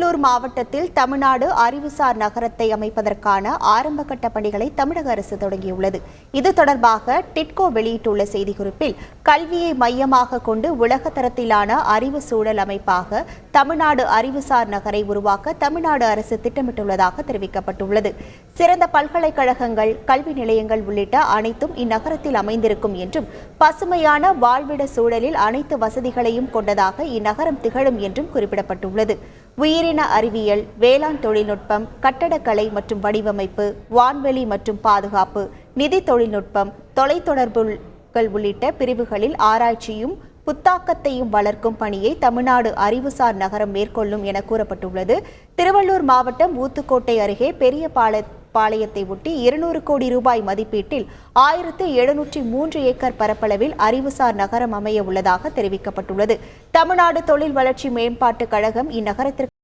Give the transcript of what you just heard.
திருவள்ளூர் மாவட்டத்தில் தமிழ்நாடு அறிவுசார் நகரத்தை அமைப்பதற்கான ஆரம்பகட்ட பணிகளை தமிழக அரசு தொடங்கியுள்ளது. இது தொடர்பாக டிட்கோ வெளியிட்டுள்ள செய்திக்குறிப்பில், கல்வியை மையமாக கொண்டு உலக தரத்திலான அறிவு சூழல் அமைப்பாக தமிழ்நாடு அறிவுசார் நகரை உருவாக்க தமிழ்நாடு அரசு திட்டமிட்டுள்ளதாக தெரிவிக்கப்பட்டுள்ளது. சிறந்த பல்கலைக்கழகங்கள், கல்வி நிலையங்கள் உள்ளிட்ட அனைத்தும் இந்நகரத்தில் அமைந்திருக்கும் என்றும், பசுமையான வாழ்விட சூழலில் அனைத்து வசதிகளையும் கொண்டதாக இந்நகரம் திகழும் என்றும் குறிப்பிடப்பட்டுள்ளது. உயிரின அறிவியல், வேளாண் தொழில்நுட்பம், கட்டடக்கலை மற்றும் வடிவமைப்பு, வான்வெளி மற்றும் பாதுகாப்பு, நிதி தொழில்நுட்பம், தொலைத்தொடர்புகள் உள்ளிட்ட பிரிவுகளில் ஆராய்ச்சியும் புத்தாக்கத்தையும் வளர்க்கும் பணியை தமிழ்நாடு அறிவுசார் நகரம் மேற்கொள்ளும் என கூறப்பட்டுள்ளது. திருவள்ளூர் மாவட்டம் ஊத்துக்கோட்டை அருகே பெரிய பாளையத்தை ஒட்டி 200 கோடி ரூபாய் மதிப்பீட்டில் 1703 ஏக்கர் பரப்பளவில் அறிவுசார் நகரம் அமைய உள்ளதாக தெரிவிக்கப்பட்டுள்ளது. தமிழ்நாடு தொழில் வளர்ச்சி மேம்பாட்டுக் கழகம் இந்நகரத்திற்கு